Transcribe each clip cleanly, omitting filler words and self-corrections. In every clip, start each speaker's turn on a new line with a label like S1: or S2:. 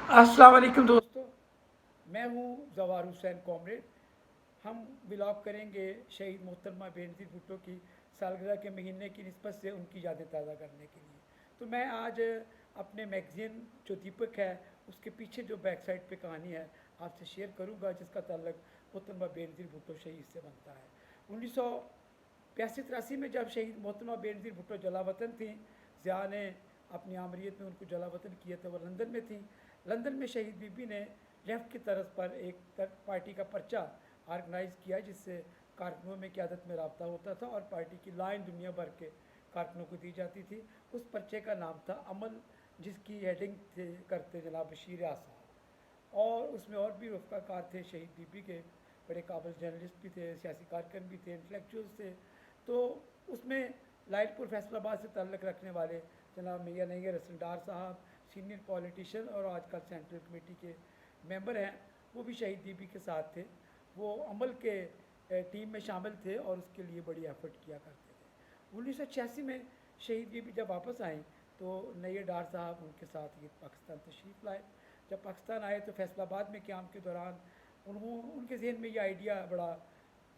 S1: अस्सलाम वालेकुम दोस्तों, मैं हूँ जवार हुसैन कॉमरेड। हम व्लॉग करेंगे शहीद मोहतरमा बेनज़ीर भुट्टो की सालगिरह के महीने की निस्बत से उनकी यादें ताज़ा करने के लिए। तो मैं आज अपने मैगज़ीन जो दीपक है उसके पीछे जो बैक साइड पे कहानी है आपसे शेयर करूँगा, जिसका ताल्लुक मोहतरमा बेनज़ीर भुट्टो शहीद से बनता है। 1982-83 में जब शहीद मोहतरमा बेनज़ीर भुट्टो जलावतन थी, ज़िया ने अपनी आमरीत में उनको जलावतन किया था। वो लंदन में थी। लंदन में शहीद बीबी ने लेफ़्ट की तरफ पर एक पार्टी का पर्चा ऑर्गेनाइज़ किया, जिससे कारकुनों में क़यादत में रब्ता होता था और पार्टी की लाइन दुनिया भर के कारकुनों को दी जाती थी। उस पर्चे का नाम था अमल, जिसकी हेडिंग थे करते जनाब बशीर आसा। और उसमें और भी रफ़्ताकार थे शहीद बीबी के, बड़े काबिल जर्नलिस्ट भी थे, सियासी कारकुन भी थे, इंटेलेक्चुअल्स थे। तो उसमें लाइटपुर फैसलाबाद से ताल्लुक़ रखने वाले जनाब मियाँ नैयर हसन डार साहब, सीनियर पॉलिटिशियन और आजकल सेंट्रल कमेटी के मेंबर हैं, वो भी शहीद बीबी के साथ थे। वो अमल के टीम में शामिल थे और उसके लिए बड़ी एफर्ट किया करते थे। 1986 में शहीद बीबी जब वापस आए तो नैयर डार साहब उनके साथ ये पाकिस्तान तशरीफ़ लाए। जब पाकिस्तान आए तो फैसलाबाद में क़याम के दौरान उनके जहन में ये आइडिया बड़ा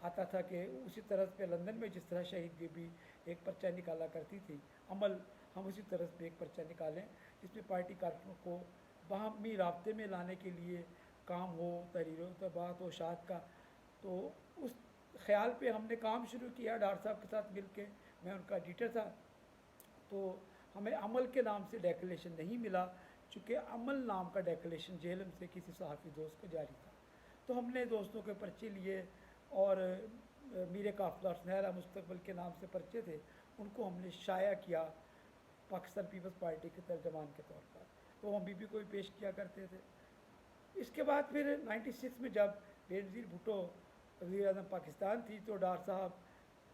S1: आता था कि उसी तरह पे लंदन में जिस तरह शहीद बीबी एक पर्चा निकाला करती थी अमल, हम उसी तरह से एक पर्चा निकालें जिसमें पार्टी कारकुनों को बाहमी राब्ते में लाने के लिए काम हो, तहरीरों तबात व शात का। तो उस ख्याल पे हमने काम शुरू किया डार साहब के साथ मिल के। मैं उनका एडिटर था। तो हमें अमल के नाम से डेकोरेशन नहीं मिला, चूँकि अमल नाम का डेकोरेशन जेलम से किसी सहाफ़ी दोस्त को जारी था। तो हमने दोस्तों के पर्चे लिए और मीर काफ़िला और सुनहरा मुस्तकबिल के नाम से पर्चे थे, उनको हमने शाया किया पाकिस्तान पीपल्स पार्टी के तर्जमान के तौर पर। तो हम बीबी को भी पेश किया करते थे। इसके बाद फिर 96 में जब बेनज़ीर भुट्टो वज़ीर आज़म पाकिस्तान थी तो डार साहब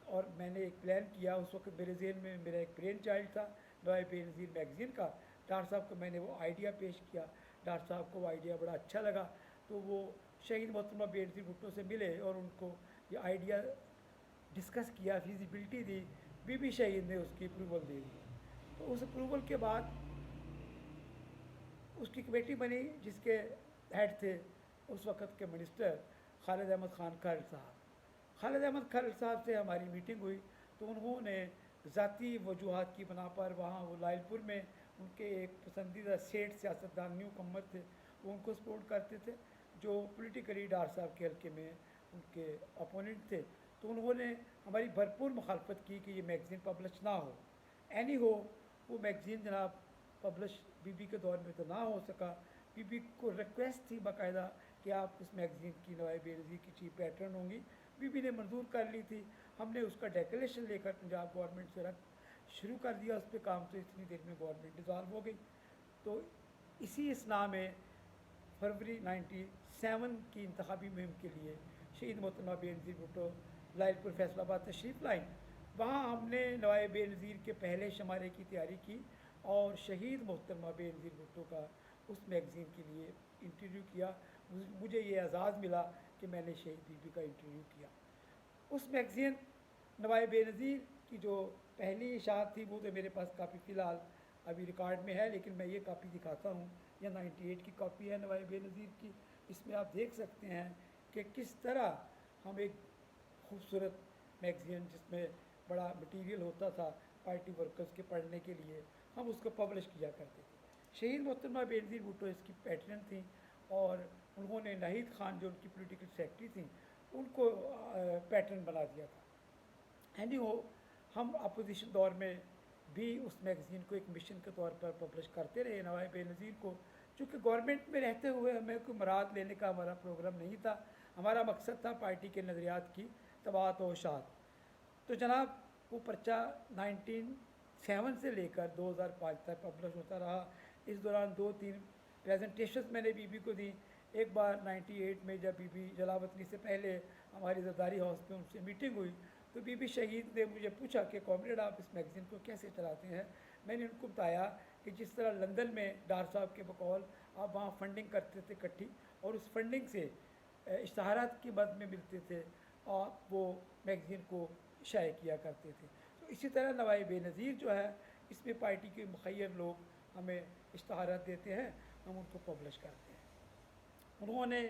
S1: और मैंने एक प्लान किया। उस वक्त मेरे जहन में मेरा एक ब्रेन चाइल्ड था नवाए बेनज़ीर मैगज़ीन का। डार साहब को मैंने वो आइडिया पेश किया। डार साहब को वो आइडिया बड़ा अच्छा लगा, तो वो शहीद मोहतरमा बेनज़ीर भुट्टो से मिले और उनको ये आइडिया डिस्कस किया, फिजिबिलिटी दी। बीबी शहीद ने उसकी अप्रूवल दे दी। तो उस अप्रूवल के बाद उसकी कमेटी बनी, जिसके हेड थे उस वक़्त के मिनिस्टर खालिद अहमद ख़ान खरल साहब। खालिद अहमद खरल साहब से हमारी मीटिंग हुई तो उन्होंने ज़ाती वजूहात की बना पर वहाँ वो लायलपुर में उनके एक पसंदीदा सेठ सियासतदान न्यू कमर थे, वो उनको सपोर्ट करते थे, जो पोलिटिकली डार साहब के हल्के में उनके अपोनेंट थे। तो उन्होंने हमारी भरपूर मुखालफत की कि ये मैगज़ीन पब्लिश ना हो। एनी हो, वो मैगज़ीन जनाब पब्लिश बीबी के दौर में तो ना हो सका। बीबी को रिक्वेस्ट थी बाकायदा कि आप उस मैगज़ीन की नवाए बेनज़ीर की चीफ पैटर्न होंगी। बीबी ने मंजूर कर ली थी। हमने उसका डेक्लेरेशन लेकर पंजाब गवर्नमेंट से रख शुरू कर दिया उस पर काम। तो इतनी देर में गवर्नमेंट डिज़ॉल्व हो गई। तो इसी इसना में फरवरी 97 की इंतखाबी मुहिम के लिए शहीद मोहतरमा बेनज़ीर भुट्टो लायलपुर फैसलाबाद तशरीफ़ लाई। वहाँ हमने नवाए बेनज़ीर के पहले शुमारे की तैयारी की और शहीद मोहतरमा बेनज़ीर भुट्टो का उस मैगज़ीन के लिए इंटरव्यू किया। मुझे ये एजाज़ मिला कि मैंने शहीद बीबी का इंटरव्यू किया। उस मैगज़ीन नवाए बेनज़ीर की जो पहली इशाअत थी वो तो मेरे पास काफ़ी फ़िलहाल अभी रिकॉर्ड में है, लेकिन मैं ये कापी दिखाता हूँ। यह 98 की कॉपी है नवाए बेनज़ीर की। इसमें आप देख सकते हैं कि किस तरह हम एक खूबसूरत मैगज़ीन जिसमें बड़ा मटेरियल होता था पार्टी वर्कर्स के पढ़ने के लिए, हम उसको पब्लिश किया करते थे। शहीद मोहतरमा बेनज़ीर भुट्टो इसकी पैटर्न थी और उन्होंने नाहिद ख़ान जो उनकी पॉलिटिकल सेक्रेटरी थी उनको पैटर्न बना दिया था। एनी हो, हम अपोजिशन दौर में भी उस मैगज़ीन को एक मिशन के तौर पर पब्लिश करते रहे नवाए बेनज़ीर को। चूँकि गवर्नमेंट में रहते हुए हमें कोई मुराद लेने का हमारा प्रोग्राम नहीं था। हमारा मकसद था पार्टी के नज़रियात की तबात व शात। तो जनाब वो पर्चा 1907 से लेकर 2005 तक पब्लिश होता रहा। इस दौरान 2-3 प्रेजेंटेशंस मैंने बीबी को दी। एक बार 98 में जब बीबी जलावतनी से पहले हमारी ज़रदारी हाउस में उनसे मीटिंग हुई तो बीबी शहीद ने मुझे पूछा कि कॉमरेड आप इस मैगज़ीन को कैसे चलाते हैं। मैंने उनको बताया कि जिस तरह लंदन में डार साहब के बकौल आप वहाँ फंडिंग करते थे इकट्ठी, और उस फंडिंग से इश्तहारात की मद में मिलते थे और वो मैगज़ीन को शाये किया करते थे। तो इसी तरह नवाए बेनज़ीर जो है इसमें पार्टी के मुखय्यर लोग हमें इश्तहारात देते हैं हम उनको पब्लिश करते हैं। उन्होंने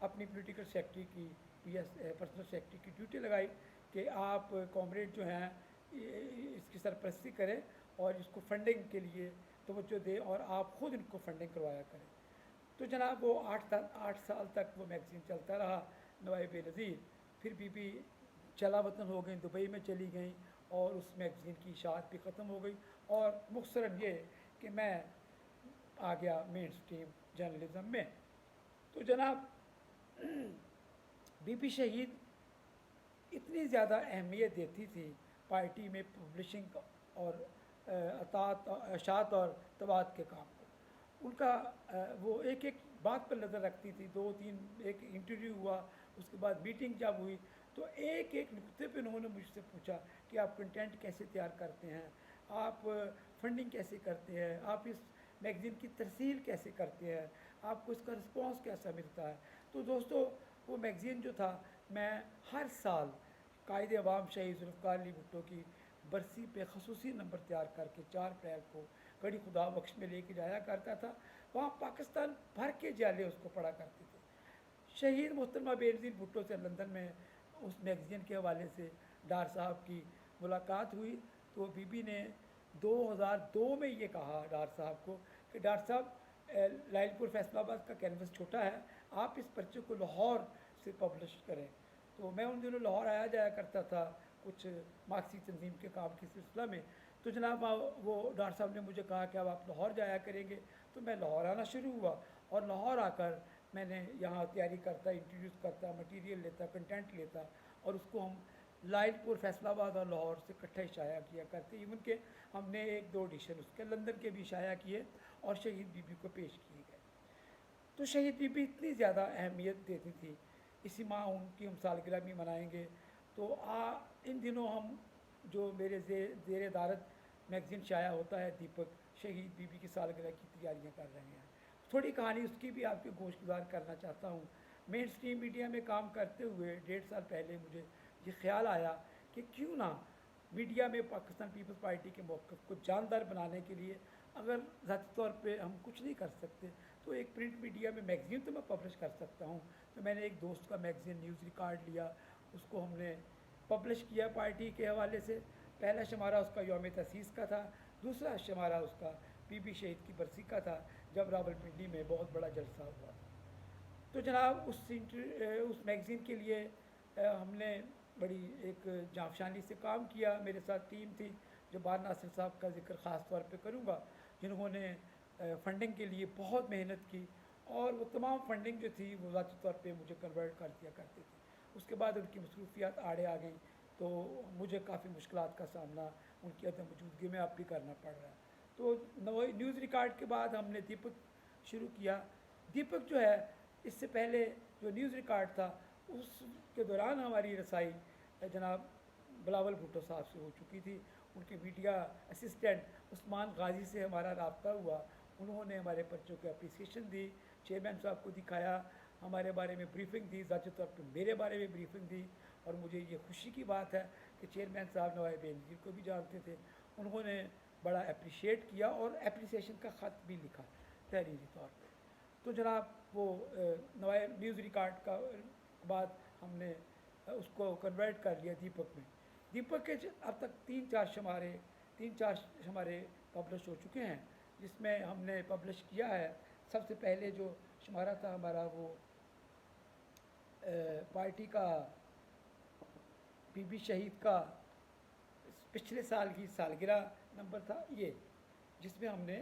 S1: अपनी पॉलिटिकल सेक्रेटरी की पर्सनल सेक्रेटरी की ड्यूटी लगाई कि आप कॉमरेड जो हैं इसकी सरपरस्ती करें और इसको फंडिंग के लिए तवज्जो दें और आप ख़ुद इनको फंडिंग करवाया करें। तो जनाब वो 8 साल तक वो मैगज़ीन चलता रहा नवाए बेनज़ीर। फिर बीबी चला वतन हो गई, दुबई में चली गई और उस मैगज़ीन की इशाअत भी ख़त्म हो गई। और मुख्तसरन ये कि मैं आ गया मेन स्ट्रीम जर्नलिज़म में। तो जनाब बीबी शहीद इतनी ज़्यादा अहमियत देती थी पार्टी में पब्लिशिंग और अशात और तबात के काम को। उनका वो एक एक बात पर नज़र रखती थी। 2-3 एक इंटरव्यू हुआ, उसके बाद मीटिंग जब हुई तो एक एक नुक्ते पे उन्होंने मुझसे पूछा कि आप कंटेंट कैसे तैयार करते हैं, आप फंडिंग कैसे करते हैं, आप इस मैगज़ीन की तरसील कैसे करते हैं, आपको इसका रिस्पॉन्स कैसा मिलता है। तो दोस्तों वो मैगज़ीन जो था, मैं हर साल कायदे अवाम शहीद ज़ुल्फ़िकार अली भुट्टो की बरसी पे खसूसी नंबर तैयार करके 4 अप्रैल को गढ़ी खुदा बख्श में लेके जाया करता था। वहाँ पाकिस्तान भर के जाले उसको पढ़ा करते थे। शहीद मोहतरमा बेनज़ीर भुट्टो से लंदन में उस मैगज़ीन के हवाले से डार साहब की मुलाकात हुई तो बीबी ने 2002 में ये कहा डार साहब को कि डार साहब लाइलपुर फैसलाबाद का कैनवस छोटा है, आप इस पर्चे को लाहौर से पब्लिश करें। तो मैं उन दिनों लाहौर आया जाया करता था कुछ मार्क्सी तंजीम के काम के सिलसिला में। तो जनाब वो डार साहब ने मुझे कहा कि अब आप लाहौर जाया करेंगे। तो मैं लाहौर आना शुरू हुआ और लाहौर आकर मैंने यहाँ तैयारी करता, इंट्रोड्यूस करता, मटेरियल लेता, कंटेंट लेता और उसको हम लाइलपुर फैसलाबाद और लाहौर से इकट्ठा इशाया किया करते। इवन के हमने 1-2 एडिशन उसके लंदन के भी इशाया किए और शहीद बीबी को पेश किए गए। तो शहीद बीबी इतनी ज़्यादा अहमियत देती थी। इसी माह उनकी हम सालगिरह भी मनाएंगे। तो इन दिनों हम जो मेरे ज़ेर दारत मैगज़ीन शाया होता है दीपक, शहीद बीबी की सालगिरह की तैयारियां कर रहे हैं। थोड़ी कहानी उसकी भी आपके गोशगुजार करना चाहता हूँ। मेन स्ट्रीम मीडिया में काम करते हुए 1.5 साल पहले मुझे ये ख्याल आया कि क्यों ना मीडिया में पाकिस्तान पीपल्स पार्टी के मौक़िफ़ को जानदार बनाने के लिए अगर ज़ाती तौर पे हम कुछ नहीं कर सकते तो एक प्रिंट मीडिया में मैगज़ीन तो मैं पब्लिश कर सकता हूँ। तो मैंने एक दोस्त का मैगज़ीन न्यूज़ रिकॉर्ड लिया, उसको हमने पब्लिश किया पार्टी के हवाले से। पहला शुमारा उसका यौम तसीस का था, दूसरा शुमारा उसका बीबी शहीद की बरसी का था जब रावलपिंडी में बहुत बड़ा जलसा हुआ। तो जनाब उस मैगज़ीन के लिए हमने बड़ी एक जाफशानी से काम किया। मेरे साथ टीम थी, जब्बार नासिर साहब का जिक्र ख़ास तौर पे करूँगा, जिन्होंने फंडिंग के लिए बहुत मेहनत की और वो तमाम फंडिंग जो थी वो ज़ाती तौर पे मुझे कन्वर्ट कर दिया करती थी। उसके बाद उनकी मसरूफियात आड़े आ गई तो मुझे काफ़ी मुश्किलात का सामना उनकी अदम मौजूदगी में अब भी करना पड़ रहा है। तो न्यूज़ रिकॉर्ड के बाद हमने दीपक शुरू किया। दीपक जो है इससे पहले जो न्यूज़ रिकॉर्ड था उसके दौरान हमारी रसाई जनाब बिलावल भुट्टो साहब से हो चुकी थी। उनके मीडिया असिस्टेंट उस्मान गाजी से हमारा रब्ता हुआ, उन्होंने हमारे पर्चों को अप्रिसिएशन दी, चेयरमैन साहब को दिखाया, हमारे बारे में ब्रीफिंग दी, ज़ाती तौर पर मेरे बारे में ब्रीफिंग दी। और मुझे ये खुशी की बात है कि चेयरमैन साहब नवाए बेनज़ीर को भी जानते थे, उन्होंने बड़ा अप्रिशिएट किया और अप्रिसिएशन का ख़त भी लिखा तहरीरी तौर पर। तो जनाब वो नवाए न्यूज़ रिकॉर्ड का बाद हमने उसको कन्वर्ट कर लिया दीपक में। दीपक के अब तक 3-4 शुमारे पब्लिश हो चुके हैं, जिसमें हमने पब्लिश किया है। सबसे पहले जो शुमारा था हमारा वो पार्टी का बीबी शहीद का पिछले साल की सालगिरह नंबर था ये, जिसमें हमने